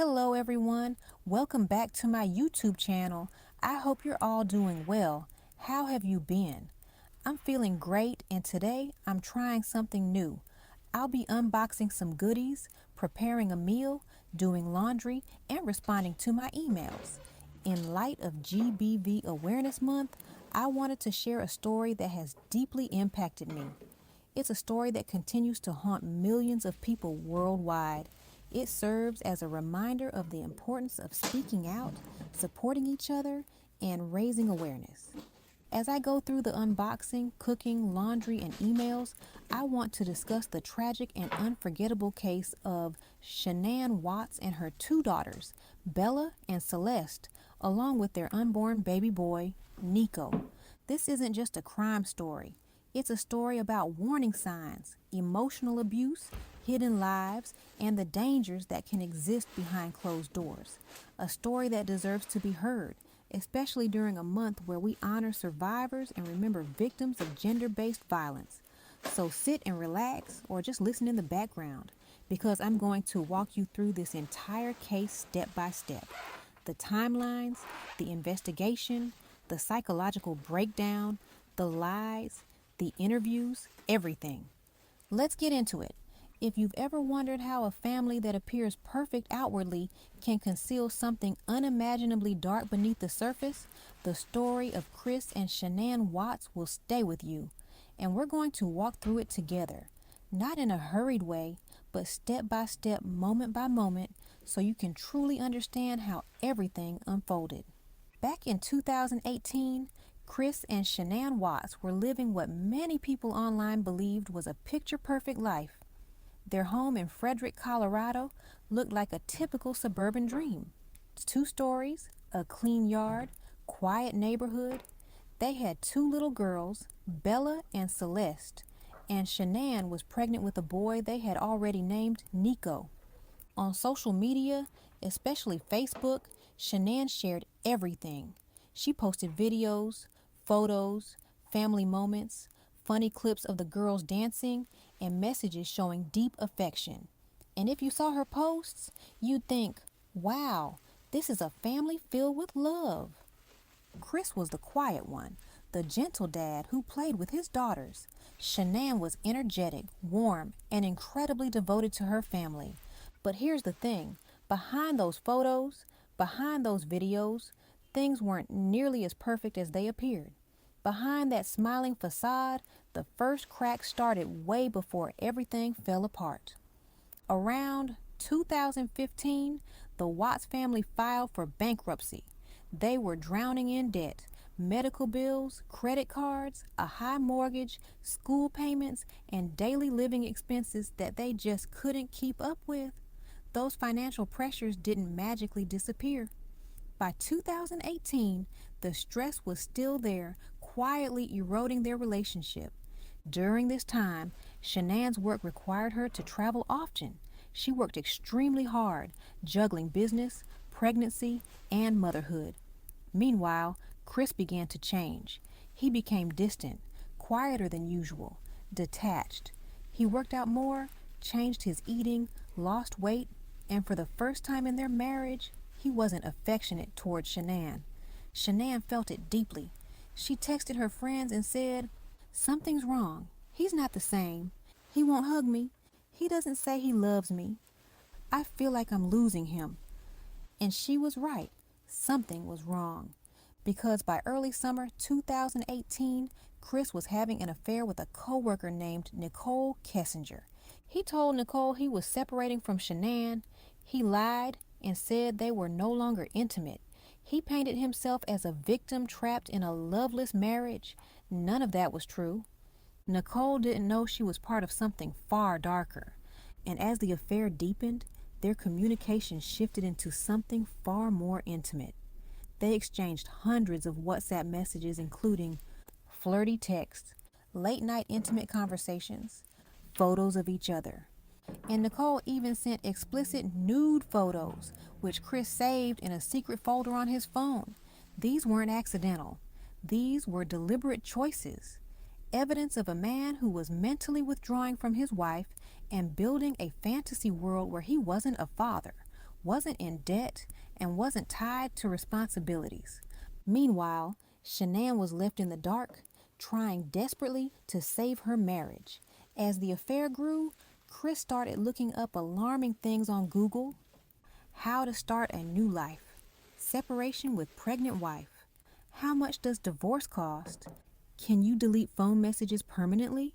Hello everyone, welcome back to my YouTube channel. I hope you're all doing well. How have you been? I'm feeling great and today I'm trying something new. I'll be unboxing some goodies, preparing a meal, doing laundry, and responding to my emails. In light of GBV Awareness Month, I wanted to share a story that has deeply impacted me. It's a story that continues to haunt millions of people worldwide. It serves as a reminder of the importance of speaking out, supporting each other, and raising awareness. As I go through the unboxing, cooking, laundry, and emails, I want to discuss the tragic and unforgettable case of Shanann Watts and her two daughters, Bella and Celeste, along with their unborn baby boy, Nico. This isn't just a crime story. It's a story about warning signs, emotional abuse, hidden lives, and the dangers that can exist behind closed doors. A story that deserves to be heard, especially during a month where we honor survivors and remember victims of gender-based violence. So sit and relax or just listen in the background because I'm going to walk you through this entire case step by step. The timelines, the investigation, the psychological breakdown, the lies, the interviews, everything. Let's get into it. If you've ever wondered how a family that appears perfect outwardly can conceal something unimaginably dark beneath the surface, the story of Chris and Shanann Watts will stay with you. And we're going to walk through it together. Not in a hurried way, but step by step, moment by moment, so you can truly understand how everything unfolded. Back in 2018, Chris and Shanann Watts were living what many people online believed was a picture-perfect life. Their home in Frederick, Colorado looked like a typical suburban dream. 2 stories, a clean yard, quiet neighborhood. They had 2 little girls, Bella and Celeste, and Shanann was pregnant with a boy they had already named Nico. On social media, especially Facebook, Shanann shared everything. She posted videos, photos, family moments, funny clips of the girls dancing, and messages showing deep affection. And if you saw her posts, you'd think, wow, this is a family filled with love. Chris was the quiet one, the gentle dad who played with his daughters. Shanann was energetic, warm, and incredibly devoted to her family. But here's the thing, behind those photos, behind those videos, things weren't nearly as perfect as they appeared. Behind that smiling facade, the first crack started way before everything fell apart. Around 2015, the Watts family filed for bankruptcy. They were drowning in debt, medical bills, credit cards, a high mortgage, school payments, and daily living expenses that they just couldn't keep up with. Those financial pressures didn't magically disappear. By 2018, the stress was still there, quietly eroding their relationship. During this time, Shanann's work required her to travel often. She worked extremely hard, juggling business, pregnancy, and motherhood. Meanwhile, Chris began to change. He became distant, quieter than usual, detached. He worked out more, changed his eating, lost weight, and for the first time in their marriage, he wasn't affectionate towards Shanann. Shanann felt it deeply. She texted her friends and said, "Something's wrong. He's not the same. He won't hug me. He doesn't say he loves me. I feel like I'm losing him." And she was right. Something was wrong. Because by early summer 2018, Chris was having an affair with a coworker named Nicole Kessinger. He told Nicole he was separating from Shanann. He lied and said they were no longer intimate. He painted himself as a victim trapped in a loveless marriage. None of that was true. Nicole didn't know she was part of something far darker. And as the affair deepened, their communication shifted into something far more intimate. They exchanged hundreds of WhatsApp messages, including flirty texts, late-night intimate conversations, photos of each other. And Nicole even sent explicit nude photos, which Chris saved in a secret folder on his phone. These weren't accidental. These were deliberate choices. Evidence of a man who was mentally withdrawing from his wife and building a fantasy world where he wasn't a father, wasn't in debt, and wasn't tied to responsibilities. Meanwhile, Shanann was left in the dark, trying desperately to save her marriage. As the affair grew, Chris started looking up alarming things on Google: how to start a new life, separation with pregnant wife, how much does divorce cost, can you delete phone messages permanently?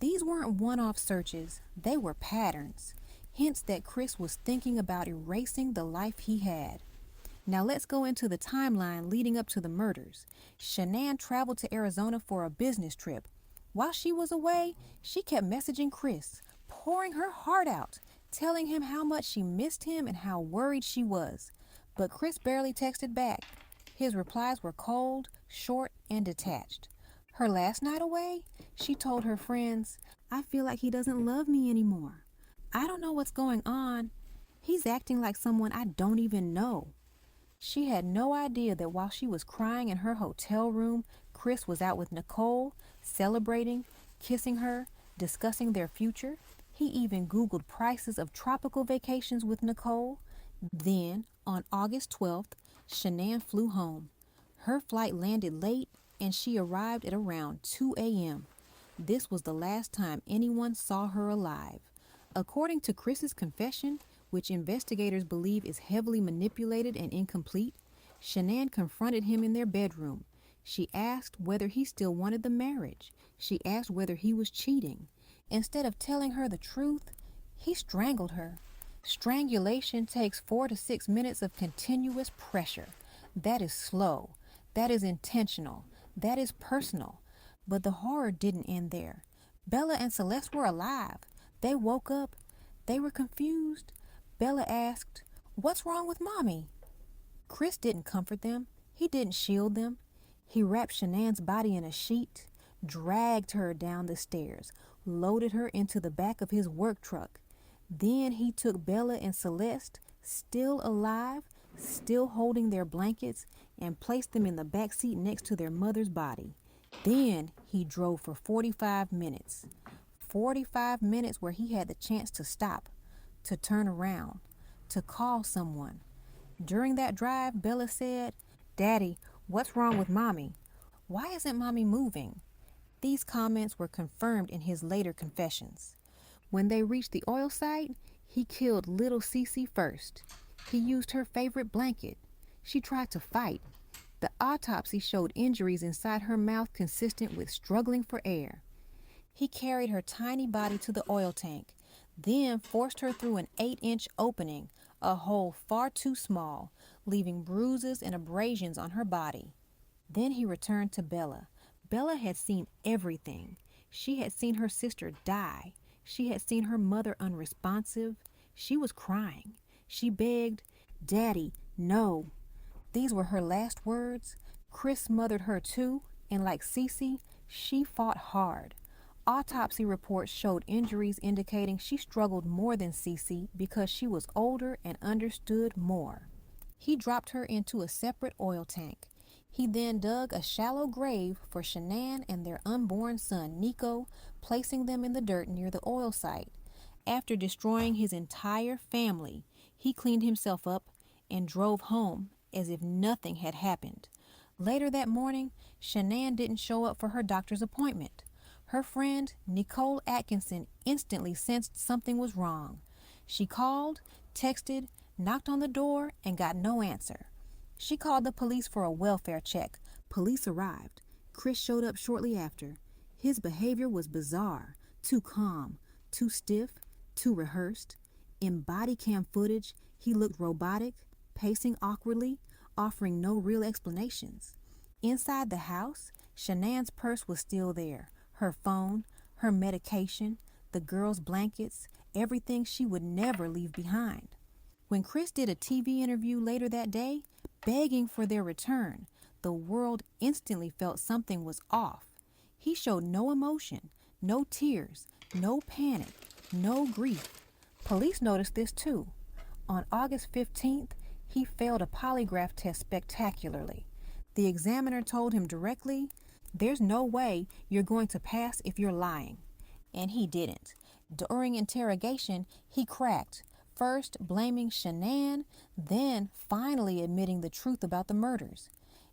These weren't one-off searches, they were patterns, hints that Chris was thinking about erasing the life he had. Now let's go into the timeline leading up to the murders. Shanann traveled to Arizona for a business trip. While she was away, she kept messaging Chris, pouring her heart out, telling him how much she missed him and how worried she was. But Chris barely texted back. His replies were cold, short, and detached. Her last night away, she told her friends, "I feel like he doesn't love me anymore. I don't know what's going on. He's acting like someone I don't even know." She had no idea that while she was crying in her hotel room, Chris was out with Nicole, celebrating, kissing her, discussing their future. He even Googled prices of tropical vacations with Nicole. Then, on August 12th, Shanann flew home. Her flight landed late and she arrived at around 2 a.m. This was the last time anyone saw her alive. According to Chris's confession, which investigators believe is heavily manipulated and incomplete, Shanann confronted him in their bedroom. She asked whether he still wanted the marriage. She asked whether he was cheating. Instead of telling her the truth, he strangled her. Strangulation takes 4 to 6 minutes of continuous pressure. That is slow. That is intentional. That is personal. But the horror didn't end there. Bella and Celeste were alive. They woke up. They were confused. Bella asked, "What's wrong with Mommy?" Chris didn't comfort them. He didn't shield them. He wrapped Shanann's body in a sheet, dragged her down the stairs, loaded her into the back of his work truck. Then he took Bella and Celeste, still alive, still holding their blankets, and placed them in the back seat next to their mother's body. Then he drove for 45 minutes. 45 minutes where he had the chance to stop, to turn around, to call someone. During that drive, Bella said, "Daddy, what's wrong with Mommy? Why isn't Mommy moving?" These comments were confirmed in his later confessions. When they reached the oil site, he killed little CeCe first. He used her favorite blanket. She tried to fight. The autopsy showed injuries inside her mouth consistent with struggling for air. He carried her tiny body to the oil tank, then forced her through an 8-inch opening, a hole far too small, leaving bruises and abrasions on her body. Then he returned to Bella. Bella had seen everything. She had seen her sister die. She had seen her mother unresponsive. She was crying. She begged, "Daddy, no." These were her last words. Chris smothered her too, and like CeCe, she fought hard. Autopsy reports showed injuries indicating she struggled more than CeCe because she was older and understood more. He dropped her into a separate oil tank. He then dug a shallow grave for Shanann and their unborn son, Nico, placing them in the dirt near the oil site. After destroying his entire family, he cleaned himself up and drove home as if nothing had happened. Later that morning, Shanann didn't show up for her doctor's appointment. Her friend, Nicole Atkinson, instantly sensed something was wrong. She called, texted, knocked on the door, and got no answer. She called the police for a welfare check. Police arrived. Chris showed up shortly after. His behavior was bizarre, too calm, too stiff, too rehearsed. In body cam footage, he looked robotic, pacing awkwardly, offering no real explanations. Inside the house, Shanann's purse was still there. Her phone, her medication, the girls' blankets, everything she would never leave behind. When Chris did a TV interview later that day, begging for their return, the world instantly felt something was off. He showed no emotion, no tears, no panic, no grief. Police noticed this too. On August 15th, he failed a polygraph test spectacularly. The examiner told him directly, "There's no way you're going to pass if you're lying." And he didn't. During interrogation, he cracked. first blaming Shanann, then finally admitting the truth about the murders.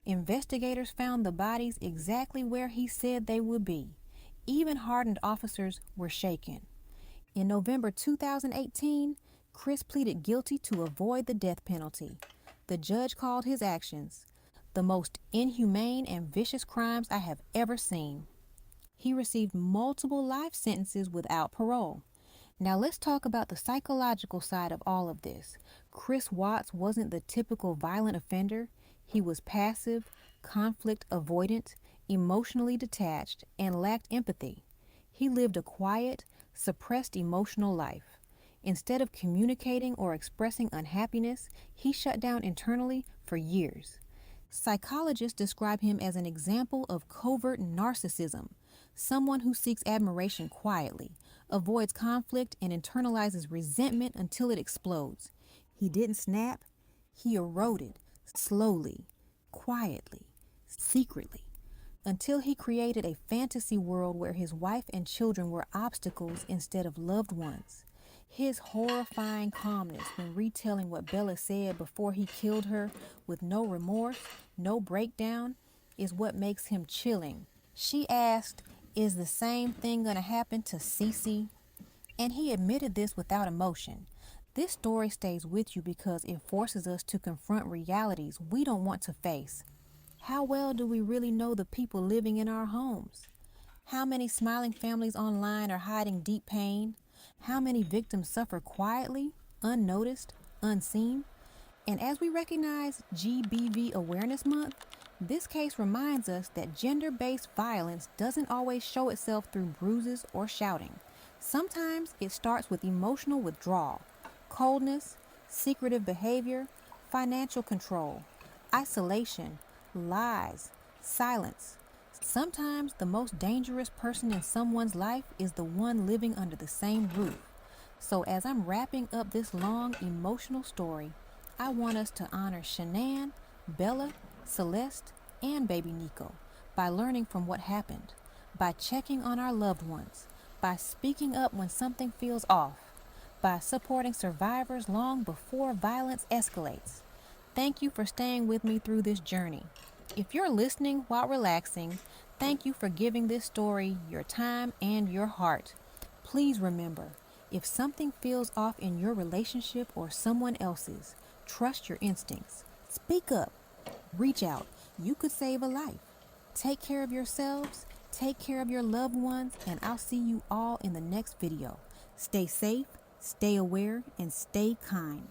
Investigators found the bodies exactly where he said they would be. Even hardened officers were shaken. In November 2018, Chris pleaded guilty to avoid the death penalty. The judge called his actions the most inhumane and vicious crimes I have ever seen. He received multiple life sentences without parole. Now let's talk about the psychological side of all of this. Chris Watts wasn't the typical violent offender. He was passive, conflict avoidant, emotionally detached, and lacked empathy. He lived a quiet, suppressed emotional life. Instead of communicating or expressing unhappiness, he shut down internally for years. Psychologists describe him as an example of covert narcissism, someone who seeks admiration quietly, avoids conflict, and internalizes resentment until it explodes. He didn't snap, he eroded, slowly, quietly, secretly, until he created a fantasy world where his wife and children were obstacles instead of loved ones. His horrifying calmness when retelling what Bella said before he killed her with no remorse, no breakdown, is what makes him chilling. She asked, "Is the same thing going to happen to CeCe?" And he admitted this without emotion. This story stays with you because it forces us to confront realities we don't want to face. How well do we really know the people living in our homes? How many smiling families online are hiding deep pain? How many victims suffer quietly, unnoticed, unseen? And as we recognize GBV Awareness Month, this case reminds us that gender-based violence doesn't always show itself through bruises or shouting. Sometimes it starts with emotional withdrawal, coldness, secretive behavior, financial control, isolation, lies, silence. Sometimes the most dangerous person in someone's life is the one living under the same roof. So as I'm wrapping up this long, emotional story, I want us to honor Shanann, Bella, Celeste, and baby Nico by learning from what happened, by checking on our loved ones, by speaking up when something feels off, by supporting survivors long before violence escalates. Thank you for staying with me through this journey. If you're listening while relaxing, thank you for giving this story your time and your heart. Please remember, if something feels off in your relationship or someone else's, trust your instincts. Speak up. Reach out. You could save a life. Take care of yourselves, take care of your loved ones, and I'll see you all in the next video. Stay safe, stay aware, and stay kind.